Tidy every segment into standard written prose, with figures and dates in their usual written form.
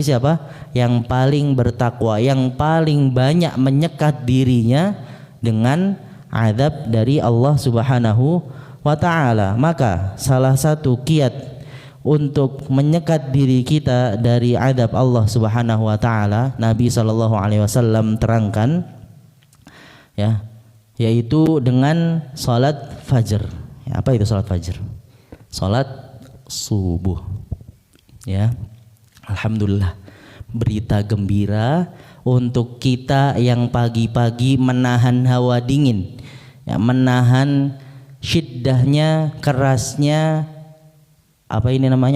siapa? Yang paling bertakwa, yang paling banyak menyekat dirinya dengan azab dari Allah Subhanahu wa ta'ala. Maka salah satu kiat untuk menyekat diri kita dari azab Allah Subhanahu wa ta'ala, Nabi sallallahu alaihi wasallam terangkan ya, yaitu dengan salat fajr. Ya, apa itu salat fajr? Salat subuh. Ya. Alhamdulillah, berita gembira untuk kita yang pagi-pagi menahan hawa dingin, ya, menahan syiddahnya, kerasnya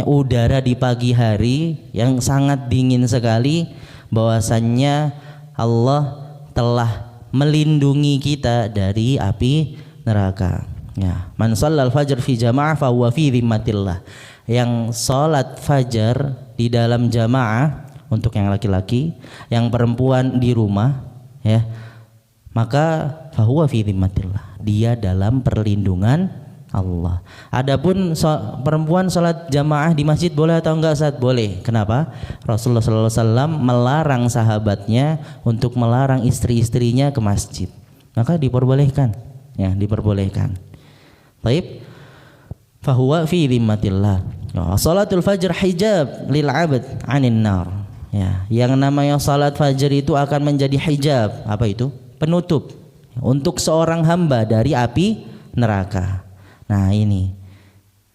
udara di pagi hari yang sangat dingin sekali, bahwasannya Allah telah melindungi kita dari api neraka. Ya, man shallal fajr fi jamaah fa huwa fi dhimmatillah. Yang salat fajar di dalam jamaah untuk yang laki-laki, yang perempuan di rumah, ya, maka fa huwa fi dhimmatillah, dia dalam perlindungan Allah. Adapun perempuan salat jamaah di masjid boleh atau enggak? Saat boleh. Kenapa? Rasulullah SAW melarang sahabatnya untuk melarang istri-istrinya ke masjid, maka diperbolehkan, ya, diperbolehkan. Baik, fahuwa fi dhimmatillah. Salatul fajr hijab lil 'abd 'anil nar. Ya, yang namanya salat fajar itu akan menjadi hijab. Apa itu? Penutup untuk seorang hamba dari api neraka. Nah, ini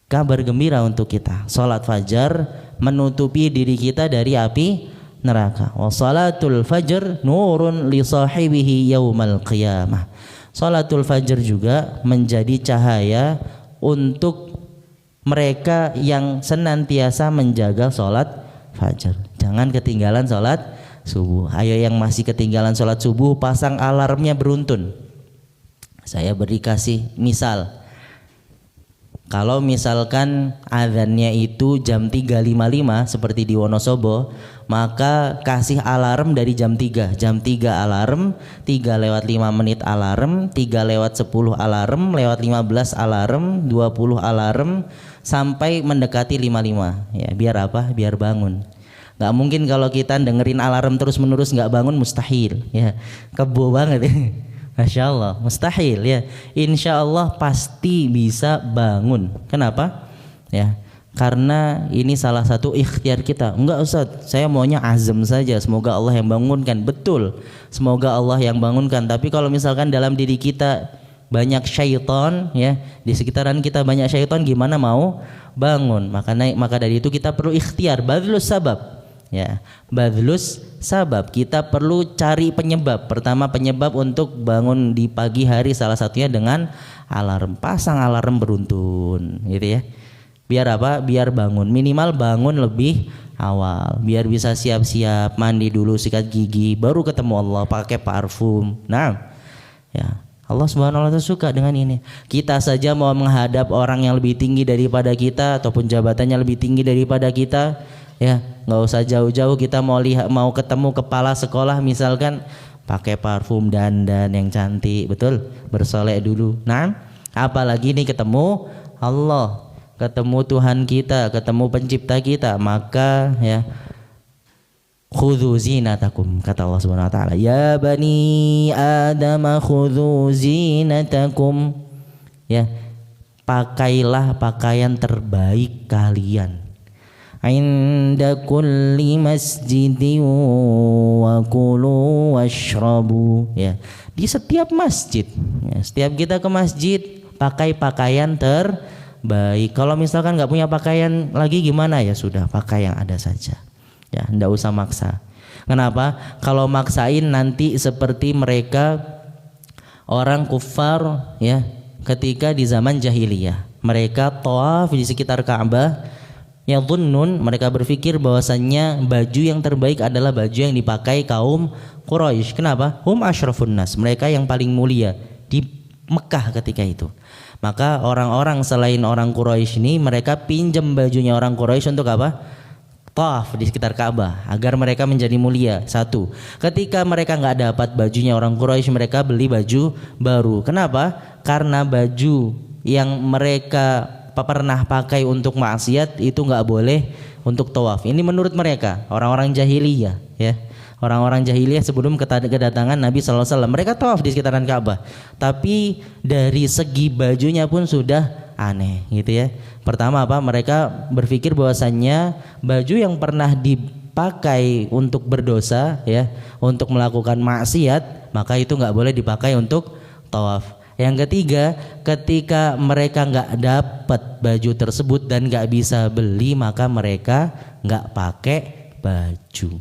kabar gembira untuk kita. Salat fajar menutupi diri kita dari api neraka. Wa salatul fajr nurun li sahibihi yaumal qiyamah. Salatul fajr juga menjadi cahaya untuk mereka yang senantiasa menjaga salat fajar. Jangan ketinggalan salat subuh. Ayo yang masih ketinggalan salat subuh, pasang alarmnya beruntun. Saya beri kasih misal. Kalau misalkan azannya itu jam 3.55 seperti di Wonosobo, maka kasih alarm dari jam 3. Jam 3 alarm, 3:05 alarm, 3:10 alarm, lewat 15 alarm, 20 alarm, sampai mendekati 55. Ya, biar apa? Biar bangun. Gak mungkin kalau kita dengerin alarm terus menerus gak bangun, mustahil. Ya, kebo banget. Masya Allah, mustahil, ya. Insya Allah pasti bisa bangun. Kenapa? Ya, karena ini salah satu ikhtiar kita. Enggak Ustaz, saya maunya azam saja, semoga Allah yang bangunkan. Betul, semoga Allah yang bangunkan. Tapi kalau misalkan dalam diri kita banyak syaitan, ya, di sekitaran kita banyak syaitan, gimana mau bangun? Maka dari itu kita perlu ikhtiar, badlus sabab. Ya, badlus sabab, kita perlu cari penyebab. Pertama, penyebab untuk bangun di pagi hari salah satunya dengan alarm. Pasang alarm beruntun, gitu ya. Biar apa? Biar bangun, minimal bangun lebih awal, biar bisa siap-siap, mandi dulu, sikat gigi, baru ketemu Allah, pakai parfum. Nah, ya, Allah Subhanahu wa ta'ala suka dengan ini. Kita saja mau menghadap orang yang lebih tinggi daripada kita ataupun jabatannya lebih tinggi daripada kita, ya, nggak usah jauh-jauh, kita mau ketemu kepala sekolah misalkan, pakai parfum, dandan yang cantik, betul, bersolek dulu. Nah, apalagi nih ketemu Allah, ketemu Tuhan kita, ketemu pencipta kita, maka ya, khudhu zinatakum, kata Allah Subhanahu wa ta'ala, ya bani Adam khudhu zinatakum, ya, pakailah pakaian terbaik kalian, inda kulli masjidin wa kulu washrabu, ya, di setiap masjid, ya, setiap kita ke masjid pakai pakaian terbaik. Kalau misalkan nggak punya pakaian lagi gimana? Ya sudah, pakai yang ada saja, ya, nggak usah maksa. Kenapa? Kalau maksain nanti seperti mereka orang kufar, ya, ketika di zaman jahiliyah, mereka tawaf di sekitar Ka'bah. Yang dhunnun, mereka berpikir bahwasannya baju yang terbaik adalah baju yang dipakai kaum Quraisy. Kenapa? Hum asyrafun nas, mereka yang paling mulia di Mekah ketika itu. Maka orang-orang selain orang Quraisy ini, mereka pinjam bajunya orang Quraisy untuk apa? Tawaf di sekitar Ka'bah agar mereka menjadi mulia. Satu, ketika mereka nggak dapat bajunya orang Quraisy, mereka beli baju baru. Kenapa? Karena baju yang mereka pernah pakai untuk maksiat itu nggak boleh untuk tawaf. Ini menurut mereka orang-orang jahiliyah ya. Orang-orang jahiliyah sebelum kedatangan Nabi SAW, mereka tawaf di sekitaran Ka'bah. Tapi dari segi bajunya pun sudah aneh gitu ya. Pertama apa? Mereka berpikir bahwasannya baju yang pernah dipakai untuk berdosa ya, untuk melakukan maksiat, maka itu nggak boleh dipakai untuk tawaf. Yang ketiga, ketika mereka nggak dapat baju tersebut dan nggak bisa beli, maka mereka nggak pakai baju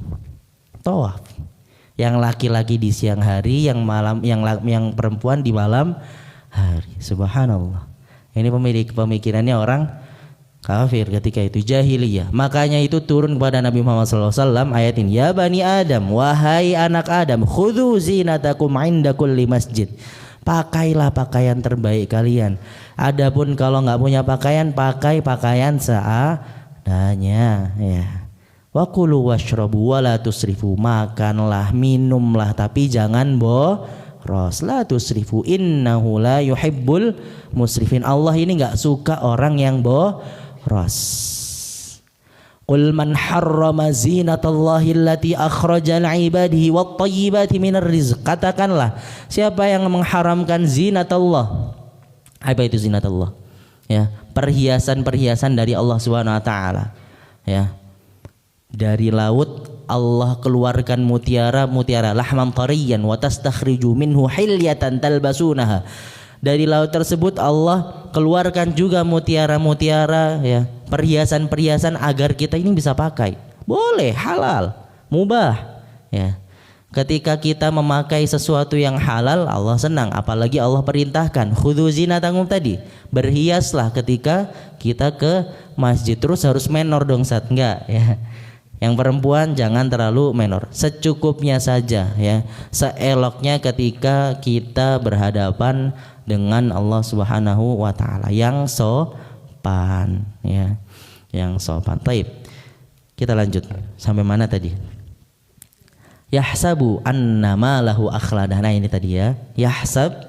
tawaf. Yang laki-laki di siang hari, yang perempuan di malam hari. Subhanallah. Ini pemikirannya orang kafir ketika itu, jahiliyah. Makanya itu turun kepada Nabi Muhammad SAW ayat ini, ya bani Adam, wahai anak Adam, khudhu zinatakum inda kulli masjid. Pakailah pakaian terbaik kalian. Adapun kalau nggak punya pakaian, pakai pakaian seadanya ya. Wa kulu washrabu wa la tusrifu, makanlah minumlah tapi jangan boros. La tusrifu innahu la yuhibbul musrifin. Allah ini enggak suka orang yang boros. Qul man harrama zinatallahi allati akhraja li'ibadihi wat thayyibati minar rizq. Katakanlah, siapa yang mengharamkan zinatullah? Apa itu zinatullah? Ya, perhiasan-perhiasan dari Allah Subhanahu wa taala. Ya. Dari laut Allah keluarkan mutiara lahman tariyan wa tastakhriju minhu hilyatan talbasunaha. Dari laut tersebut Allah keluarkan juga mutiara-mutiara ya, perhiasan-perhiasan agar kita ini bisa pakai. Boleh, halal, mubah ya. Ketika kita memakai sesuatu yang halal, Allah senang. Apalagi Allah perintahkan khudhu zinatakum tadi, berhiaslah ketika kita ke masjid. Terus harus menor dong Ustaz? Enggak ya. Yang perempuan jangan terlalu menor, secukupnya saja ya, seeloknya ketika kita berhadapan dengan Allah Subhanahu wa taala yang sopan ya, yang sopan. Taib. Kita lanjut sampai mana tadi? Yahsabu annama lahu akhladah. Nah ini tadi ya, yahsab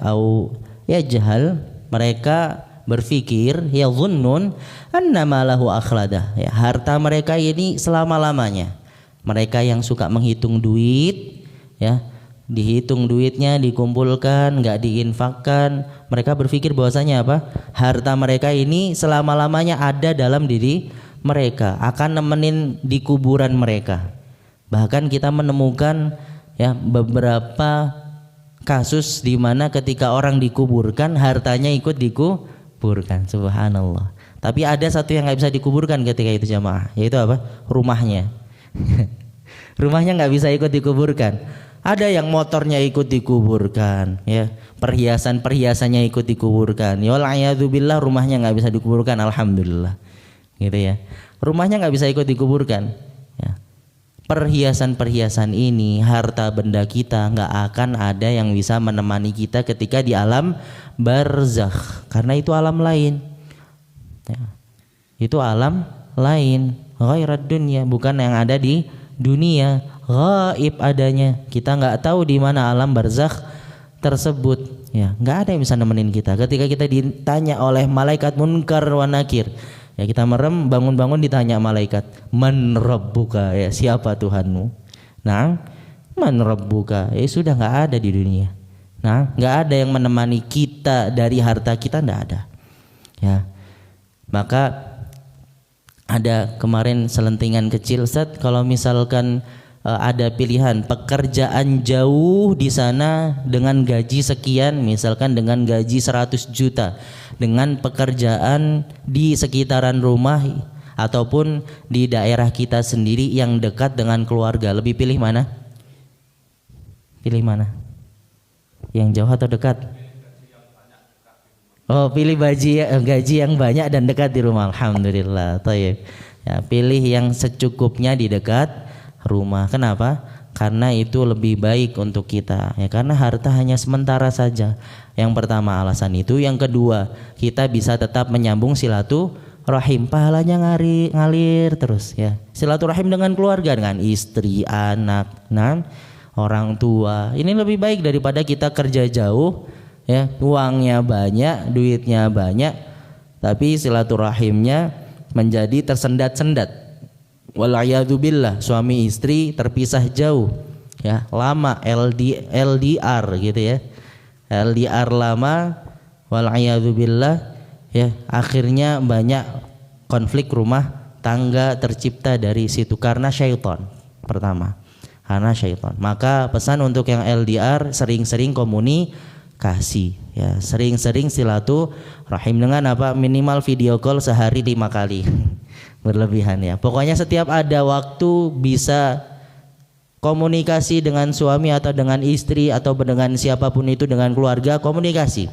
au yajhal, mereka berpikir, ya dhunnun annama lahu akhladah ya, harta mereka ini selama-lamanya. Mereka yang suka menghitung duit ya, dihitung duitnya, dikumpulkan, enggak diinfakkan, mereka berpikir bahwasanya apa? Harta mereka ini selama-lamanya ada dalam diri mereka, akan nemenin di kuburan mereka. Bahkan kita menemukan ya beberapa kasus di mana ketika orang dikuburkan hartanya ikut dikuburkan. Subhanallah. Tapi ada satu yang nggak bisa dikuburkan ketika itu jamaah, yaitu apa? Rumahnya. Rumahnya nggak bisa ikut dikuburkan. Ada yang motornya ikut dikuburkan, ya. Perhiasannya ikut dikuburkan. Ya wa'iyadzubillah, rumahnya nggak bisa dikuburkan. Alhamdulillah, gitu ya. Rumahnya nggak bisa ikut dikuburkan. Ya. Perhiasan ini, harta benda kita nggak akan ada yang bisa menemani kita ketika di alam barzakh, karena itu alam lain ya. Itu alam lain, ghairad dunya, bukan yang ada di dunia, ghaib adanya. Kita nggak tahu di mana alam barzakh tersebut ya, nggak ada yang bisa nemenin kita. Ketika kita ditanya oleh malaikat munkar wa nakir ya, kita merem, bangun-bangun ditanya malaikat, man rabbuka, ya siapa Tuhanmu? Nah, man rabbuka, ya sudah nggak ada di dunia. Nah, nggak ada yang menemani kita dari harta kita, nggak ada. Ya, maka ada kemarin selentingan kecil, Ustaz, kalau misalkan ada pilihan pekerjaan jauh di sana dengan gaji sekian, misalkan dengan gaji 100 juta, dengan pekerjaan di sekitaran rumah ataupun di daerah kita sendiri yang dekat dengan keluarga, lebih pilih mana? Pilih mana? Yang jauh atau dekat? Oh, pilih gaji yang banyak dan dekat di rumah. Alhamdulillah. Thayyib. Ya, pilih yang secukupnya di dekat rumah. Kenapa? Karena itu lebih baik untuk kita. Ya, karena harta hanya sementara saja. Yang pertama alasan itu. Yang kedua, kita bisa tetap menyambung silaturahim. Pahalanya ngalir terus ya. Silaturahim dengan keluarga, dengan istri, anak, orang tua. Ini lebih baik daripada kita kerja jauh ya, uangnya banyak, duitnya banyak, tapi silaturahimnya menjadi tersendat-sendat. Wal'iyadzubillah, suami istri terpisah jauh, ya, lama, LDR gitu ya. LDR lama, wal'iyadzubillah, ya, akhirnya banyak konflik rumah tangga tercipta dari situ karena syaitan. Pertama, karena syaitan. Maka pesan untuk yang LDR, sering-sering komunikasi, ya, sering-sering silaturahim dengan apa? Minimal video call sehari 5 kali. Berlebihan ya. Pokoknya setiap ada waktu bisa komunikasi dengan suami atau dengan istri atau dengan siapapun itu, dengan keluarga, komunikasi.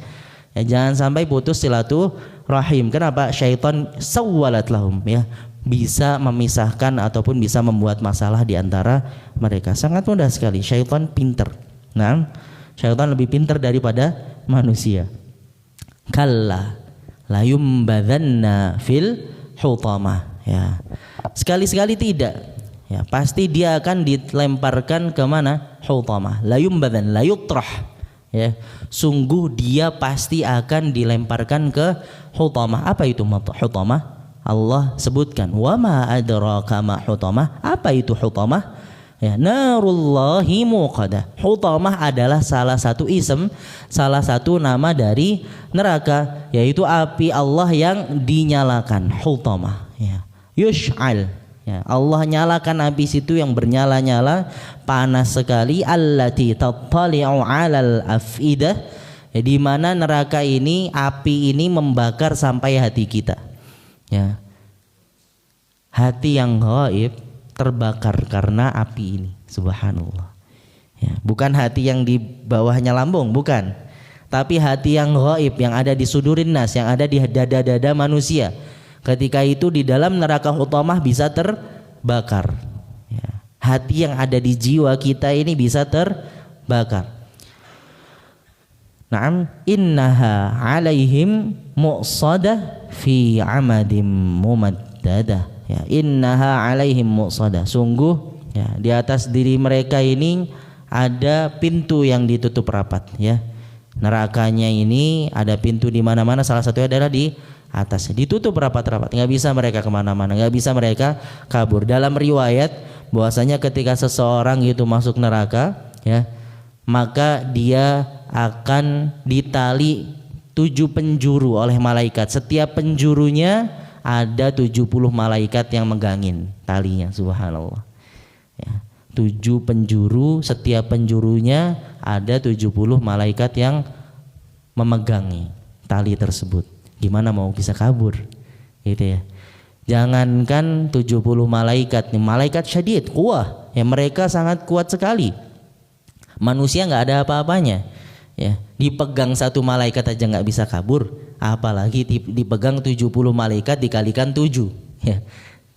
Ya, jangan sampai putus silaturahim. Kenapa? Syaitan sawwalat lahum, ya, bisa memisahkan ataupun bisa membuat masalah di antara mereka. Sangat mudah sekali. Syaitan pinter. Nah, syaitan lebih pinter daripada manusia. Kalla la yumbadzanna fil hutamah, ya. Sekali-sekali tidak, ya, pasti dia akan dilemparkan ke mana? Hutamah. La yumbadzan, la yutrah, ya. Sungguh dia pasti akan dilemparkan ke hutamah. Apa itu hutamah? Allah sebutkan, wa ma adraka ma hutamah. Apa itu hutamah? Ya, narullahi muqadah. Hutamah adalah salah satu ism, salah satu nama dari neraka, yaitu api Allah yang dinyalakan. Hutamah, ya. Yush'al, ya, Allah nyalakan api situ yang bernyala-nyala, panas sekali. Allati tattali'u 'alal afidah, ya, di mana neraka ini, api ini membakar sampai hati kita. Ya. Hati yang gaib terbakar karena api ini. Subhanallah. Ya, bukan hati yang di bawahnya lambung, bukan. Tapi hati yang gaib, yang ada di sudurin nas, yang ada di dada-dada manusia. Ketika itu di dalam neraka hutamah bisa terbakar. Ya. Hati yang ada di jiwa kita ini bisa terbakar. Naam, innaha 'alaihim mu'sadah fi 'amadim mumaddadah. Ya, innaha 'alaihim mu'sadah. Sungguh, ya, di atas diri mereka ini ada pintu yang ditutup rapat, ya. Nerakanya ini ada pintu di mana-mana, salah satunya adalah di atas, ditutup rapat-rapat, nggak bisa mereka kemana-mana, nggak bisa mereka kabur. Dalam riwayat bahwasanya ketika seseorang itu masuk neraka, ya, maka dia akan ditali 7 penjuru oleh malaikat. Setiap penjurunya ada 70 malaikat yang megangin talinya. Subhanallah, ya, 7 penjuru, setiap penjurunya ada 70 malaikat yang memegangi tali tersebut. Gimana mau bisa kabur, gitu ya. Jangankan 70 malaikat, nih, malaikat syadid kuwah, ya, mereka sangat kuat sekali. Manusia nggak ada apa-apanya, ya, dipegang 1 malaikat aja nggak bisa kabur, apalagi dipegang 70 malaikat dikalikan 7, ya.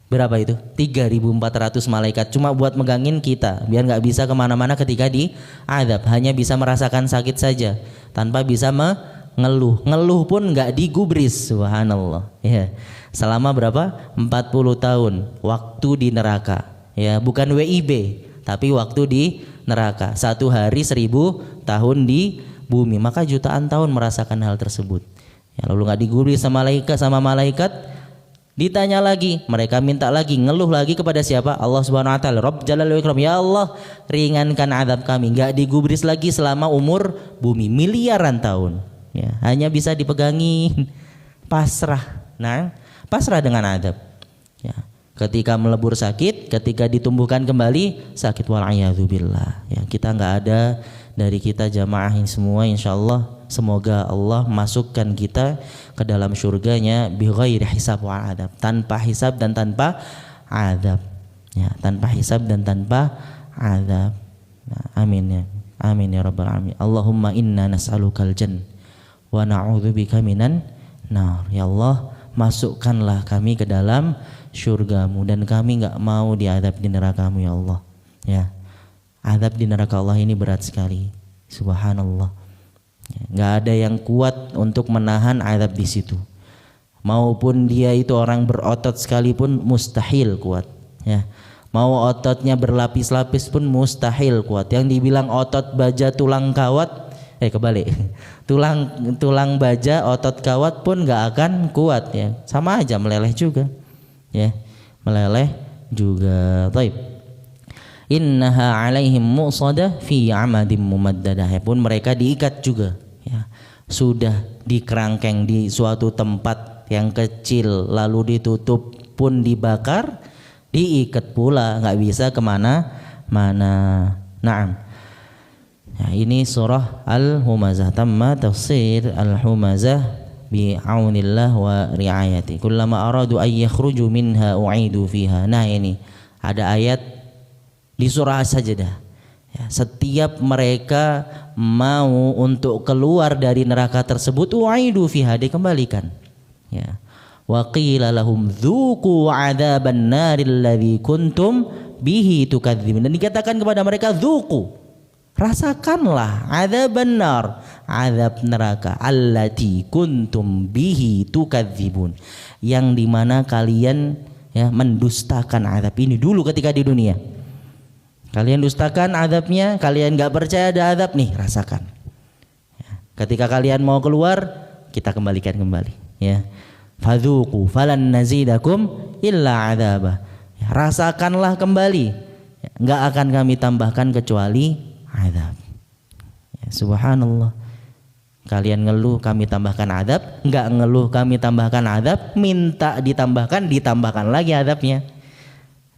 Berapa itu? 3.400 malaikat cuma buat megangin kita, biar nggak bisa kemana-mana ketika diadab, hanya bisa merasakan sakit saja tanpa bisa ngeluh pun nggak digubris. Subhanallah, ya. Selama berapa? 40 tahun waktu di neraka, ya, bukan WIB tapi waktu di neraka. 1 hari 1000 tahun di bumi, maka jutaan tahun merasakan hal tersebut, ya. Lalu nggak digubris sama malaikat, ditanya lagi, mereka minta lagi, ngeluh lagi kepada siapa? Allah Subhanahu wa taala. Rabb jalal wa ikram, ya Allah, ringankan azab kami. Nggak digubris lagi selama umur bumi miliaran tahun, ya, hanya bisa dipegangin, pasrah. Nah, pasrah dengan azab, ya. Ketika melebur sakit, ketika ditumbuhkan kembali sakit, wal'iyadzubillah, ya. Kita nggak ada dari kita jamaah ini semua, insyaallah semoga Allah masukkan kita ke dalam surganya bighairi hisab wa adab, tanpa hisab dan tanpa adab, ya, tanpa hisab dan tanpa adab. Nah, amin, ya, amin ya rabbal alamin. Allahumma inna nas'alukal jannah wa na'udzubika minan nar. Ya Allah, masukkanlah kami ke dalam syurgamu dan kami enggak mau diadab di neraka-Mu, ya Allah, ya. Adab di neraka Allah ini berat sekali. Subhanallah, ya, enggak ada yang kuat untuk menahan adab di situ. Maupun dia itu orang berotot sekalipun mustahil kuat, ya. Mau ototnya berlapis-lapis pun mustahil kuat. Yang dibilang otot baja tulang kawat, kebalik. Tulang baja otot kawat pun nggak akan kuat, ya. Sama aja meleleh juga, ya, meleleh juga. Taib. Innaha 'alaihim muqsadah fi 'amadin mumaddadah, pun mereka diikat juga, ya. Sudah dikerangkeng di suatu tempat yang kecil, lalu ditutup pun dibakar, diikat pula, nggak bisa kemana-mana. Naam. Ya, ini surah Al-Humazah. Tamma tafsir Al-Humazah bi'aunillah wa ri'ayati. Kullama aradu ay yakhruju minha u'idu fiha. Nah, ini ada ayat di surah As-Sajdah. Ya, setiap mereka mau untuk keluar dari neraka tersebut, u'idu fiha, dikembalikan. Ya. Wa qila lahum dzuqu 'adzaban naril ladzi kuntum bihi tukadzibun. Dan dikatakan kepada mereka, dzuqu, rasakanlah, adzaban nar, azab neraka, allati kuntum bihi tukadzibun, yang dimana kalian, ya, mendustakan azab ini dulu ketika di dunia. Kalian dustakan azabnya, kalian gak percaya ada azab, nih rasakan. Ya, ketika kalian mau keluar, kita kembalikan kembali, ya. Fadzuqu falan nazidakum illa adzaba. Ya, rasakanlah kembali, ya, gak akan kami tambahkan kecuali azab. Ya, subhanallah. Kalian ngeluh kami tambahkan azab, enggak ngeluh kami tambahkan azab, minta ditambahkan lagi azabnya.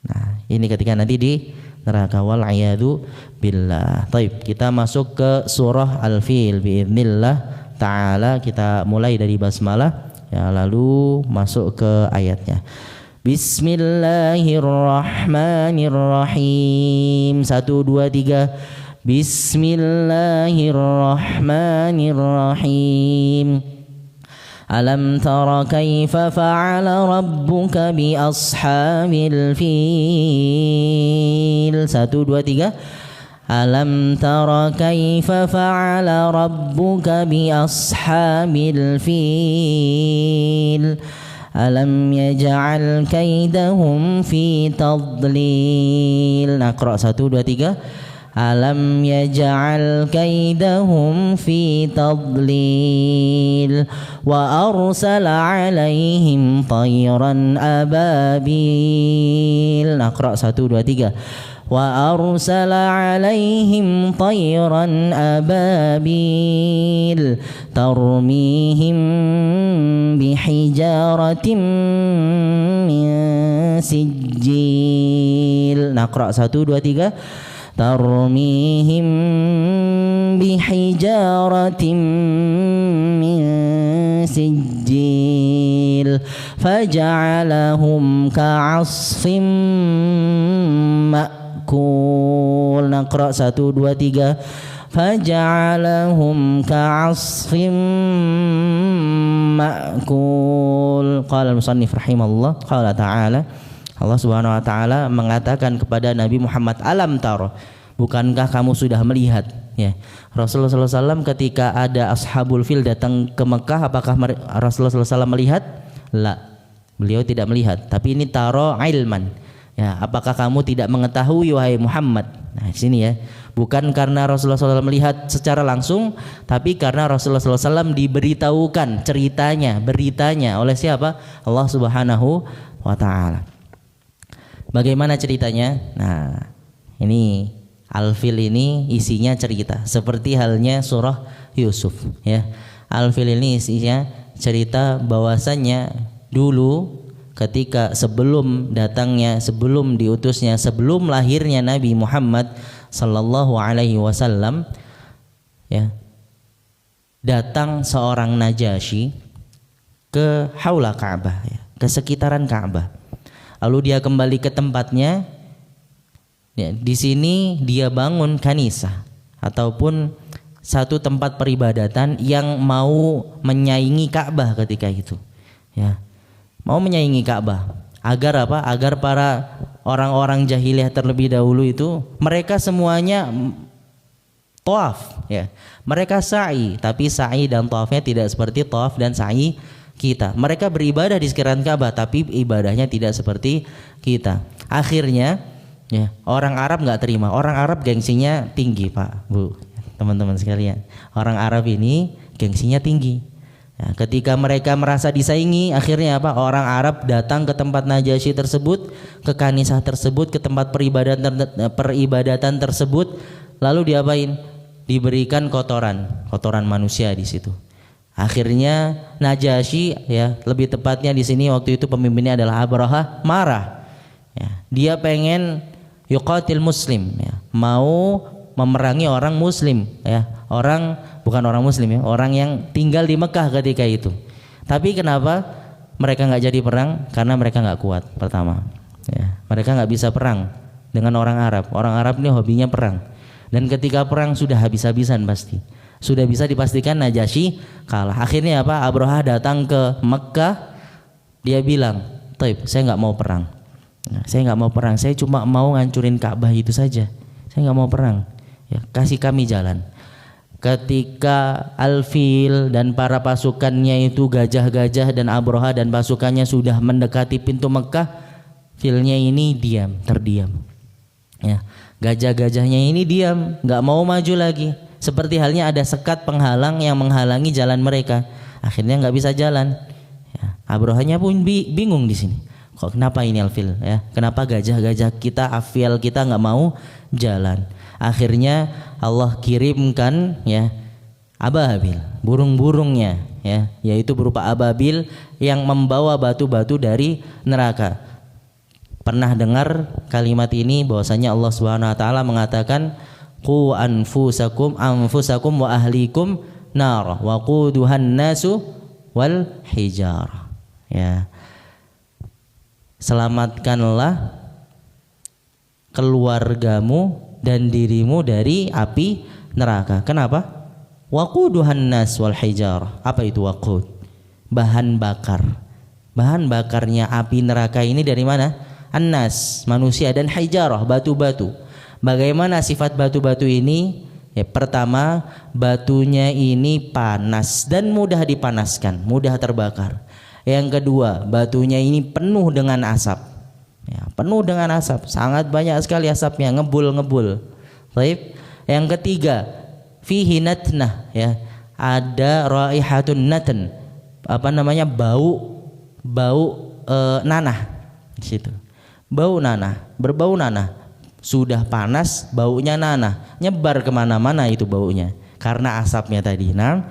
Nah, ini ketika nanti di neraka, wal a'yadu billah. Taib, kita masuk ke surah Al-Fil biiznillah taala. Kita mulai dari basmalah, ya, lalu masuk ke ayatnya. Bismillahirrahmanirrahim. 1 2 3. Bismillahirrahmanirrahim. Alam tara kaifa fa'ala rabbuka bi ashabil fil. 1 2 3. Alam tara kaifa fa'ala rabbuka bi ashabil fil. Alam yaj'al kaidahum fi tadlil. Naqra 1 2 3. Alam yaj'al kaidahum fi tadlil wa arsala 'alaihim tayran ababil. Naqra 1 2 3. Wa arsala 'alaihim tayran ababil tarmihim bihijaratin min sijil. Naqra 1 2 3. tarmihim bihijaratin min sijil faja'alahum ka'asfim ma'kul. Naqra 1 2 3. faja'alahum ka'asfim ma'kul. Qala al-musannif rahimahullah, qala ta'ala, Allah Subhanahu wa taala mengatakan kepada Nabi Muhammad, alam taro, bukankah kamu sudah melihat, ya. Rasulullah SAW ketika ada ashabul fil datang ke Mekah, apakah Rasulullah SAW melihat? La, beliau tidak melihat. Tapi ini taro ilman, ya, apakah kamu tidak mengetahui wahai Muhammad? Nah, di sini, ya, bukan karena Rasulullah SAW melihat secara langsung, tapi karena Rasulullah SAW diberitahukan beritanya oleh siapa? Allah Subhanahu wa taala. Bagaimana ceritanya? Nah, ini Al-Fil ini isinya cerita seperti halnya surah Yusuf, ya. Al-Fil ini isinya cerita bahwasannya dulu ketika sebelum diutusnya, sebelum lahirnya Nabi Muhammad sallallahu alaihi wasallam, ya, datang seorang Najasyi ke haula Ka'bah, ya, ke sekitaran Ka'bah. Lalu dia kembali ke tempatnya, ya, di sini dia bangun kanisah ataupun satu tempat peribadatan yang mau menyaingi Ka'bah ketika itu, ya, mau menyaingi Ka'bah. Agar apa? Agar para orang-orang jahiliyah terlebih dahulu itu mereka semuanya tawaf, ya, mereka sa'i, tapi sa'i dan tawafnya tidak seperti tawaf dan sa'i kita. Mereka beribadah di sekitaran Ka'bah, tapi ibadahnya tidak seperti kita. Akhirnya, ya, orang Arab nggak terima. Orang Arab gengsinya tinggi, Pak, Bu, teman-teman sekalian. Orang Arab ini gengsinya tinggi. Ya, ketika mereka merasa disaingi, akhirnya apa? Orang Arab datang ke tempat Najasyi tersebut, ke kanisah tersebut, ke tempat peribadatan tersebut, lalu diapain? Diberikan kotoran manusia di situ. Akhirnya Najasyi, ya, lebih tepatnya di sini waktu itu pemimpinnya adalah Abraha, marah. Ya, dia pengen yuqatil muslim, ya, mau memerangi orang muslim, ya, bukan orang muslim, ya, orang yang tinggal di Mekah ketika itu. Tapi kenapa mereka nggak jadi perang? Karena mereka nggak kuat. Pertama, ya, mereka nggak bisa perang dengan orang Arab. Orang Arab ini hobinya perang, dan ketika perang sudah habis-habisan pasti. Sudah bisa dipastikan Najasyi kalah. Akhirnya apa? Abraha datang ke Mekah, dia bilang, "Taib, saya nggak mau perang. Saya nggak mau perang. Saya cuma mau ngancurin Ka'bah itu saja. Saya nggak mau perang. Ya, kasih kami jalan." Ketika Al-Fil dan para pasukannya itu, gajah-gajah dan Abraha dan pasukannya sudah mendekati pintu Mekah, Filnya ini terdiam. Ya, gajah-gajahnya ini diam, nggak mau maju lagi. Seperti halnya ada sekat penghalang yang menghalangi jalan mereka. Akhirnya nggak bisa jalan. Ya, Abrahanya pun bingung di sini. Kok kenapa ini Al-Fil? Ya, kenapa gajah-gajah kita, afial kita nggak mau jalan? Akhirnya Allah kirimkan, ya, ababil, burung-burungnya, ya, yaitu berupa ababil yang membawa batu-batu dari neraka. Pernah dengar kalimat ini bahwasanya Allah Subhanahu wa taala mengatakan, "Qu anfusakum wa ahlikum nar wa quduhan nasu wal hijar." Ya. Selamatkanlah keluargamu dan dirimu dari api neraka. Kenapa? Waquduhan nas wal hijar. Apa itu waqud? Bahan bakar. Bahan bakarnya api neraka ini dari mana? An-nas, manusia, dan hijarah, batu-batu. Bagaimana sifat batu-batu ini? Ya, pertama, batunya ini panas dan mudah dipanaskan, mudah terbakar. Yang kedua, batunya ini penuh dengan asap. Ya, penuh dengan asap, sangat banyak sekali asapnya, ngebul. Baik. Yang ketiga, fihi natnah, ya, ada raihatun natn, bau nanah di situ. Bau nanah, berbau nanah. Sudah panas, baunya nanah, nyebar kemana-mana itu baunya karena asapnya tadi. Nah,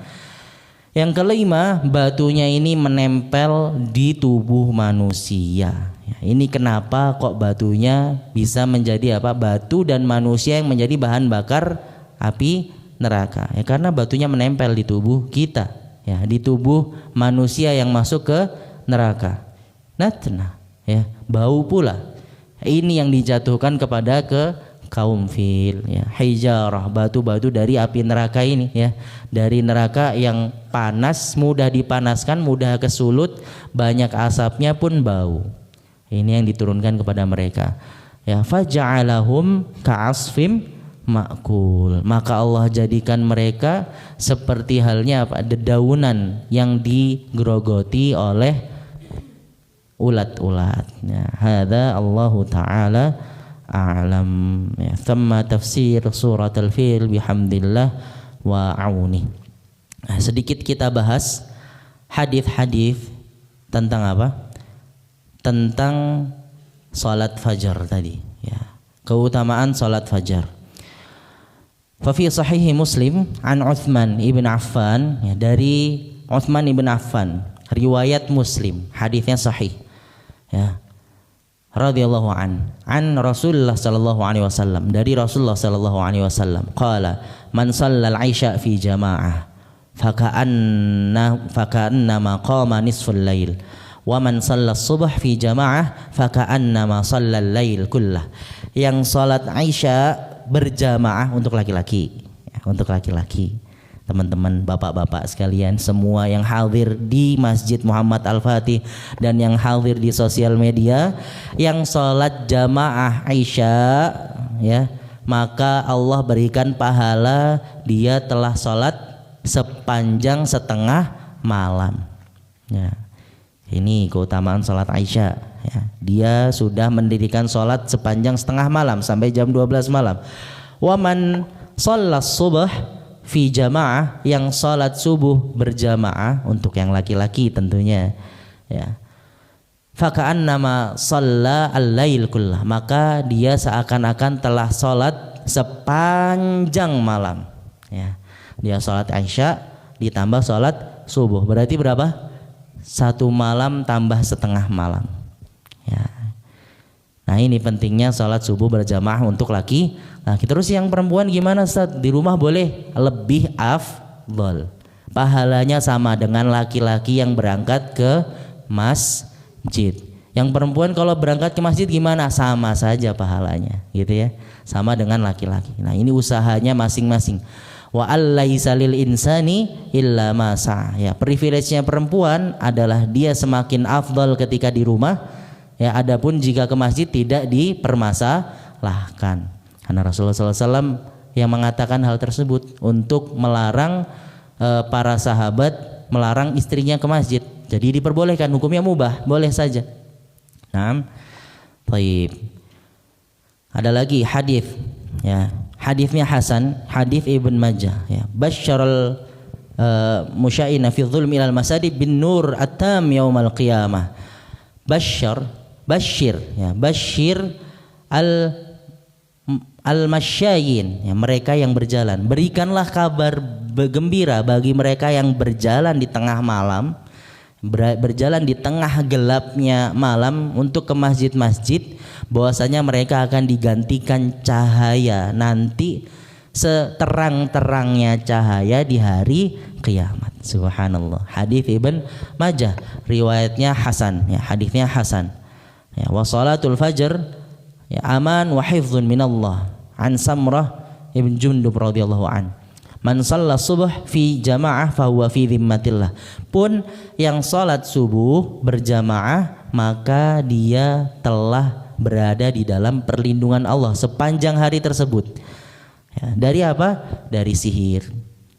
yang kelima, batunya ini menempel di tubuh manusia. Ya, ini kenapa kok batunya bisa menjadi apa? Batu dan manusia yang menjadi bahan bakar api neraka. Ya, karena batunya menempel di tubuh kita, ya, di tubuh manusia yang masuk ke neraka. Natna, ya, bau pula. Ini yang dijatuhkan kepada ke kaum Fil, ya, hijarah, batu-batu dari api neraka ini, ya, dari neraka yang panas, mudah dipanaskan, mudah kesulut, banyak asapnya pun bau. Ini yang diturunkan kepada mereka, ya, faja'alahum ka'asfim ma'kul. Maka Allah jadikan mereka seperti halnya apa? Dedaunan yang digerogoti oleh ulat-ulat. Ya, hadza Allahu taala a'lam. Ya, thumma tafsir surat al-fil bihamdillah wa auni. Nah, sedikit kita bahas hadis-hadis tentang apa? Tentang salat fajar tadi, ya. Keutamaan salat fajar. Fa fi sahih Muslim an Utsman ibn Affan, ya, dari Utsman ibn Affan, riwayat Muslim, hadisnya sahih. Ya, radhiyallahu an Rasulullah sallallahu alaihi wasallam, dari Rasulullah sallallahu alaihi wasallam, qala man shallal isya fi jamaah faka'anna ma qama nisful lail wa man shallas subh fi jamaah faka'anna ma shallal lail kullah. Yang salat isya berjamaah untuk laki-laki, ya, untuk laki-laki, teman-teman, bapak-bapak sekalian, semua yang hadir di Masjid Muhammad Al-Fatih dan yang hadir di sosial media, yang sholat jamaah Isya, ya, maka Allah berikan pahala dia telah sholat sepanjang setengah malam. Ya, ini keutamaan sholat Isya. Ya, dia sudah mendirikan sholat sepanjang setengah malam sampai jam 12 malam. Waman sholat subuh fi jamaah, yang salat subuh berjamaah untuk yang laki-laki tentunya, ya. Faka'annama shalla al-lail kullah, maka dia seakan-akan telah salat sepanjang malam, ya. Dia salat Isya ditambah salat subuh, berarti berapa? 1 malam tambah setengah malam, ya. Nah, ini pentingnya salat subuh berjamaah untuk laki. Terus yang perempuan gimana, Ustaz? Di rumah boleh? Lebih afdol, pahalanya sama dengan laki-laki yang berangkat ke masjid. Yang perempuan kalau berangkat ke masjid gimana? Sama saja pahalanya, gitu ya, sama dengan laki-laki. Nah, ini usahanya masing-masing. Wa allaisa lil insani illa ma sa'a, ya. Privilege-nya perempuan adalah dia semakin afdal ketika di rumah, ya. Adapun jika ke masjid tidak dipermasalahkan, karena Rasulullah SAW yang mengatakan hal tersebut untuk melarang para sahabat melarang istrinya ke masjid. Jadi diperbolehkan, hukumnya mubah, boleh saja. Nah, baik. Ada lagi hadis, ya. Hadisnya hasan, hadis Ibn Majah, ya. Basyarul musyaina fi dzulmi ilal masajid bin nur atam yaumal qiyamah. Basyir, ya. Basyir al-masyayin, ya, mereka yang berjalan. Berikanlah kabar gembira bagi mereka yang berjalan di tengah malam, berjalan di tengah gelapnya malam untuk ke masjid-masjid, bahwasanya mereka akan digantikan cahaya nanti seterang-terangnya cahaya di hari kiamat. Subhanallah. Hadis Ibn Majah, riwayatnya hasan, ya, hadisnya hasan. Ya, wa salatul fajr, ya, aman wa hifdzun minallah. An Samrah ibn Jundub radhiyallahu an. Man shalla subuh fi jamaah fahuwa fi dhimmatillah. Pun yang salat subuh berjamaah, maka dia telah berada di dalam perlindungan Allah sepanjang hari tersebut. Ya, dari apa? Dari sihir.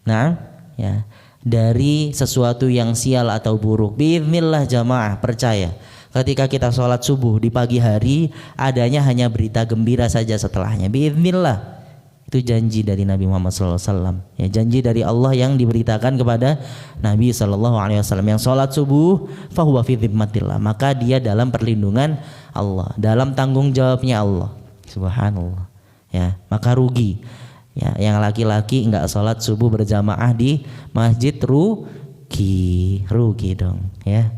Nah, ya, dari sesuatu yang sial atau buruk. Biiznillah jamaah, percaya. Ketika kita sholat subuh di pagi hari, adanya hanya berita gembira saja setelahnya. Biiznillah. Itu janji dari Nabi Muhammad SAW, ya, janji dari Allah yang diberitakan kepada Nabi SAW. Yang sholat subuh fahuwa fi dhimmatillah, maka dia dalam perlindungan Allah, dalam tanggung jawabnya Allah. Subhanallah, ya. Maka rugi, ya, yang laki-laki enggak sholat subuh berjamaah di masjid, rugi dong, ya.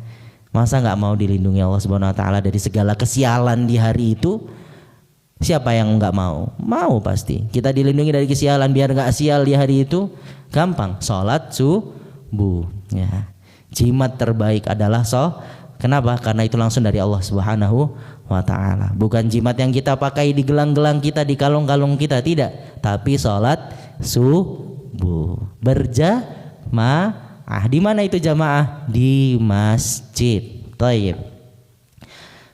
Masa enggak mau dilindungi Allah Subhanahu wa taala dari segala kesialan di hari itu? Siapa yang enggak mau? Mau pasti. Kita dilindungi dari kesialan biar enggak sial di hari itu. Gampang, salat subuh, ya. Jimat terbaik adalah kenapa? Karena itu langsung dari Allah Subhanahu wa taala. Bukan jimat yang kita pakai di gelang-gelang kita, di kalung-kalung kita, tidak. Tapi salat subuh berjamaah. Di mana itu jamaah? Di masjid. Baik.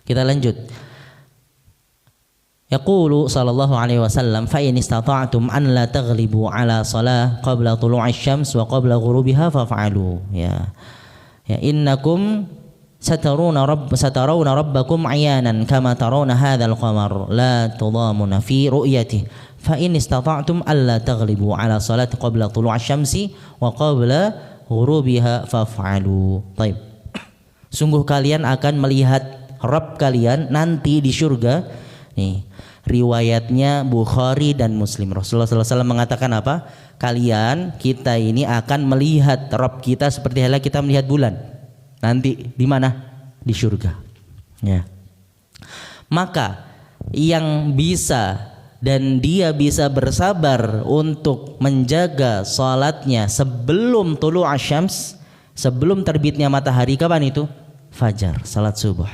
Kita lanjut. Yaqulu sallallahu alaihi wasallam fa in istata'tum an la taghlibu ala salah qabla tulu'i syams wa qabla ghurubiha faf'alu, ya. Ya, innakum satarawna rabbakum ayanan kama tarawna hadzal qamar la tudamuna fi ru'yatihi fa in istata'tum an la taghlibu ala salati qabla tulu'i syamsi wa qabla ghurubiha faf'alu. Baik. Sungguh kalian akan melihat Rabb kalian nanti di surga. Nih, riwayatnya Bukhari dan Muslim. Rasulullah SAW mengatakan apa? Kita ini akan melihat Rabb kita seperti halnya kita melihat bulan. Nanti di mana? Di surga. Ya. Maka yang bisa dan dia bisa bersabar untuk menjaga salatnya sebelum tulu asyams, sebelum terbitnya matahari, kapan itu? Fajar, salat subuh.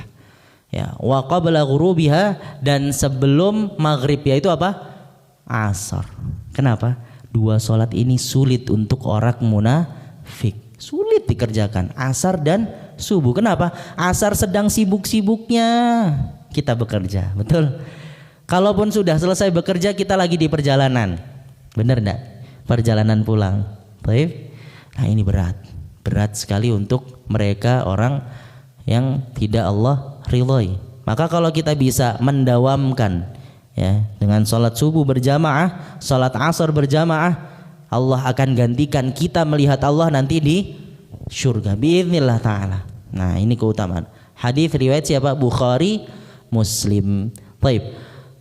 Ya, wa qabla ghurubiha, dan sebelum maghrib, yaitu apa? Asar. Kenapa? Dua sholat ini sulit untuk orang munafik, sulit dikerjakan, asar dan subuh. Kenapa? Asar sedang sibuk-sibuknya kita bekerja, betul. Kalaupun sudah selesai bekerja, kita lagi di perjalanan, benar enggak? Perjalanan pulang. Baik. Nah, ini berat sekali untuk mereka orang yang tidak Allah ridhoi. Maka kalau kita bisa mendawamkan, ya, dengan sholat subuh berjamaah, sholat asar berjamaah, Allah akan gantikan kita melihat Allah nanti di surga biiznillah taala. Nah, ini keutamaan. Hadis riwayat siapa? Bukhari, Muslim. Baik.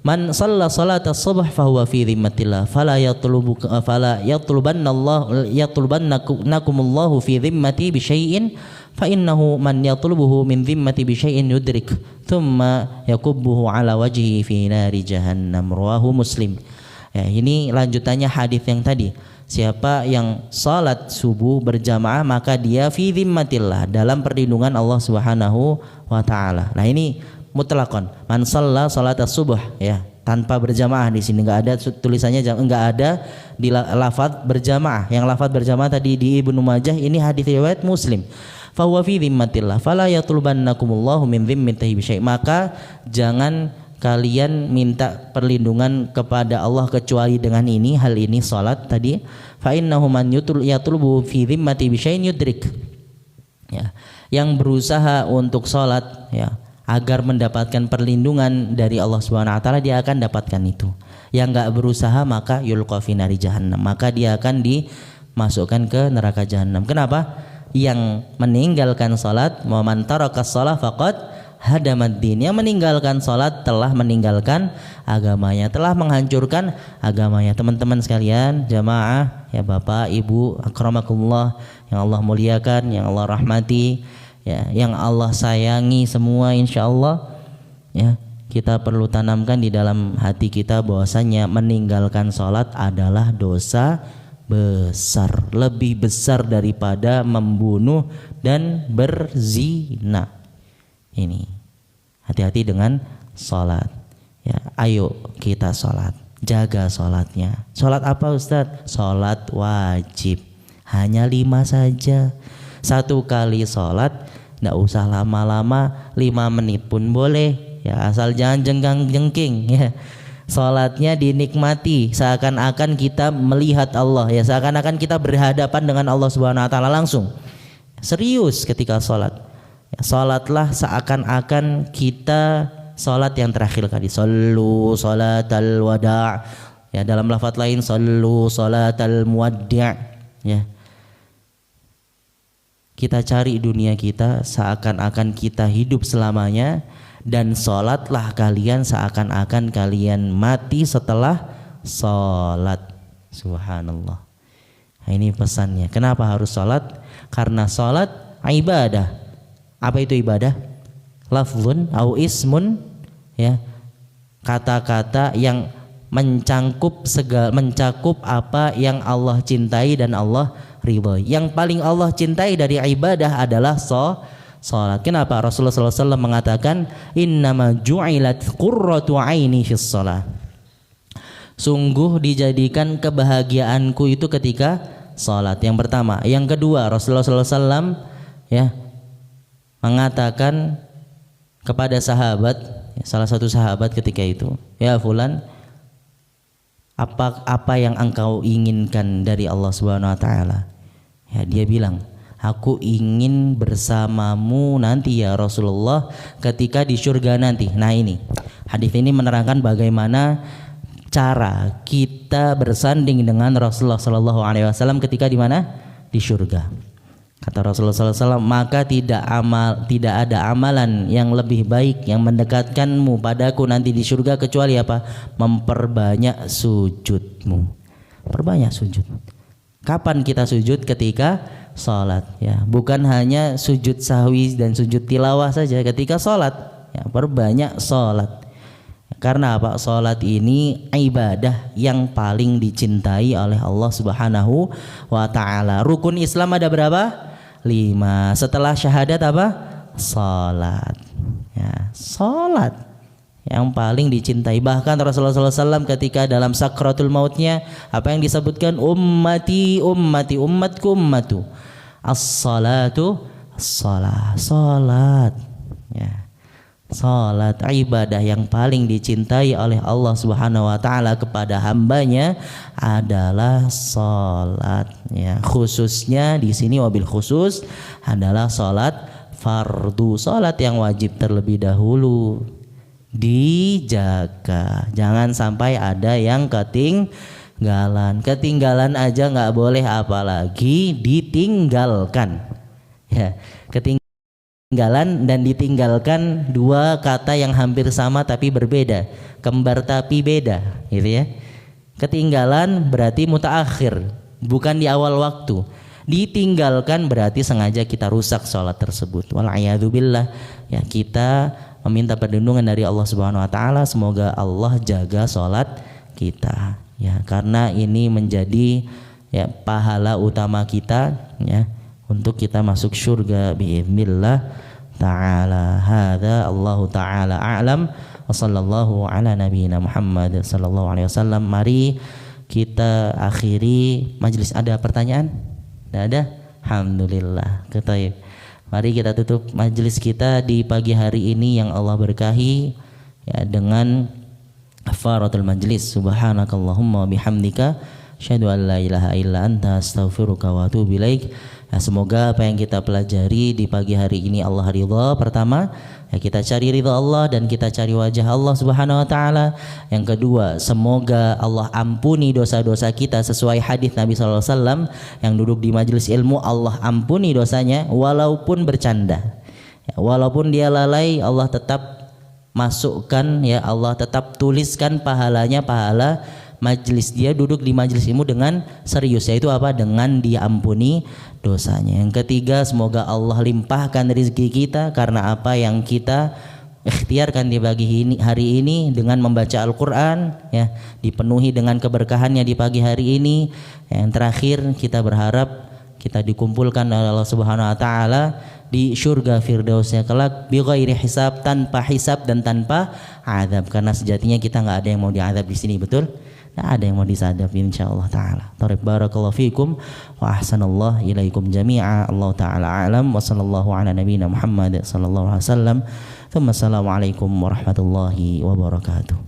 Man shalla salata subh fahuwa fi dhimmatillah fala yatlubannakumullahu fi dhimmati bi syai'in fa innahu man yatlubuhu min dhimmati bi syai'in yudrik thumma yakubbuhu ala wajhihi fi nari jahannam. Rawahu Muslim. Ya, ini lanjutannya hadis yang tadi. Siapa yang salat subuh berjamaah maka dia fi dhimmatillah, dalam perlindungan Allah Subhanahu wa taala. Nah, ini mutlaqan man shalla salat subuh, ya, tanpa berjamaah. Di sini enggak ada tulisannya, enggak ada di lafaz berjamaah. Yang lafaz berjamaah tadi di Ibnu Majah, ini hadis riwayat Muslim. Fa huwa fi dhimmatillah fala yatlubannakumullahu min dhimmatihi bi syai'. Maka jangan kalian minta perlindungan kepada Allah kecuali dengan ini, hal ini, salat tadi. Fa innahu man yatlubu fi dhimmati bi syai'in yudrik. Ya, yang berusaha untuk salat, ya, agar mendapatkan perlindungan dari Allah Subhanahu wa taala, dia akan dapatkan itu. Yang enggak berusaha maka yulqa fi nari jahannam, maka dia akan dimasukkan ke neraka jahanam. Kenapa? Yang meninggalkan salat, man taraka shalah faqad hadamad din. Yang meninggalkan salat telah meninggalkan agamanya, telah menghancurkan agamanya. Teman-teman sekalian, jamaah, ya, Bapak, Ibu, akramakumullah, yang Allah muliakan, yang Allah rahmati, ya, yang Allah sayangi semua, insyaallah, ya, kita perlu tanamkan di dalam hati kita bahwasanya meninggalkan sholat adalah dosa besar, lebih besar daripada membunuh dan berzina. Ini hati-hati dengan sholat, ya. Ayo kita sholat, jaga sholatnya. Sholat apa, Ustadz? Sholat wajib, hanya 5 saja. Satu kali sholat nggak usah lama-lama, 5 menit pun boleh, ya, asal jangan jengking, ya. Sholatnya dinikmati seakan-akan kita melihat Allah, ya, seakan-akan kita berhadapan dengan Allah Subhanahu wa taala langsung. Serius ketika sholat, ya, sholatlah seakan-akan kita sholat yang terakhir kali. Sallu sholatal wada', ya, dalam lafaz lain sallu sholatal muwaddi', ya. Kita cari dunia kita seakan-akan kita hidup selamanya, dan sholatlah kalian seakan-akan kalian mati setelah sholat. Subhanallah. Nah, ini pesannya. Kenapa harus sholat? Karena sholat ibadah. Apa itu ibadah? Lafzun au ismun, ya, kata-kata yang mencakup apa yang Allah cintai dan Allah ridhoi. Yang paling Allah cintai dari ibadah adalah sholat. Kenapa? Rasulullah SAW mengatakan innama ju'ilat qurratu aini fis shalah. Sungguh dijadikan kebahagiaanku itu ketika sholat. Yang pertama. Yang kedua, Rasulullah SAW, ya, mengatakan kepada sahabat, salah satu sahabat ketika itu, ya fulan, apa yang engkau inginkan dari Allah Subhanahu wa taala? Ya, dia bilang, aku ingin bersamamu nanti ya Rasulullah ketika di surga nanti. Nah, ini hadis ini menerangkan bagaimana cara kita bersanding dengan Rasulullah SAW ketika di mana? Di surga. Kata Rasulullah SAW, maka tidak ada amalan yang lebih baik yang mendekatkanmu padaku nanti di surga kecuali apa? Memperbanyak sujudmu. Perbanyak sujud. Kapan kita sujud? Ketika sholat, ya. Bukan hanya sujud sahwi dan sujud tilawah saja ketika sholat, ya. Perbanyak sholat. Karena apa? Sholat ini ibadah yang paling dicintai oleh Allah Subhanahu wa ta'ala. Rukun Islam ada berapa? 5. Setelah syahadat apa? Sholat, ya. Sholat yang paling dicintai. Bahkan Rasulullah SAW ketika dalam sakratul mautnya, apa yang disebutkan? Ummati, ummati, ummatku, ummatu. As-salatu, salat, ya. Salat, ibadah yang paling dicintai oleh Allah Subhanahu wa taala kepada hambanya adalah salat, ya. Khususnya di sini wabil khusus adalah salat fardu, salat yang wajib terlebih dahulu. Dijaga, jangan sampai ada yang Ketinggalan aja nggak boleh, apalagi ditinggalkan. Ya, ketinggalan dan ditinggalkan dua kata yang hampir sama tapi berbeda, kembar tapi beda, gitu ya. Ketinggalan berarti mutaakhir, bukan di awal waktu. Ditinggalkan berarti sengaja kita rusak sholat tersebut. Wal'iyadzubillah. Ya, kita meminta perlindungan dari Allah Subhanahu wa taala, semoga Allah jaga sholat kita. Ya, karena ini menjadi ya pahala utama kita ya untuk kita masuk surga biiznillah ta'ala. Hadza Allahu ta'ala a'lam wa sallallahu ala nabiyyina Muhammad sallallahu alaihi wasallam. Mari kita akhiri majelis. Ada pertanyaan? Tidak ada? Alhamdulillah. Ketaib. Mari kita tutup majelis kita di pagi hari ini yang Allah berkahi ya dengan kafaratul majlis. Subhanakallahumma bihamdika asyhadu an la ilaha illa anta astaghfiruka wa atubu ilaik. Ya, semoga apa yang kita pelajari di pagi hari ini Allah ridha. Pertama, ya kita cari ridha Allah dan kita cari wajah Allah Subhanahu wa taala. Yang kedua, semoga Allah ampuni dosa-dosa kita sesuai hadis Nabi sallallahu alaihi wasallam yang duduk di majelis ilmu, Allah ampuni dosanya walaupun bercanda. Ya, walaupun dia lalai, Allah tetap masukkan, ya Allah tetap tuliskan pahalanya, pahala majlis dia duduk di majlis ilmu dengan serius, yaitu apa? Dengan diampuni dosanya. Yang ketiga, semoga Allah limpahkan rezeki kita karena apa yang kita ikhtiarkan di pagi hari ini dengan membaca Al-Quran ya, dipenuhi dengan keberkahannya di pagi hari ini. Yang terakhir, kita berharap kita dikumpulkan oleh Allah Subhanahu wa taala di surga firdausnya kelak bighairi hisab, tanpa hisab dan tanpa azab, karena sejatinya kita nggak ada yang mau diazab di sini, betul? Nggak ada yang mau disadap insyaallah taala. Tariq barakallahu fikum wa ahsanallahu ilaikum jami'a. Allah taala alam wa sallallahu ala nabiyyina Muhammad sallallahu alaihi wasallam. Assalamualaikum warahmatullahi wabarakatuh.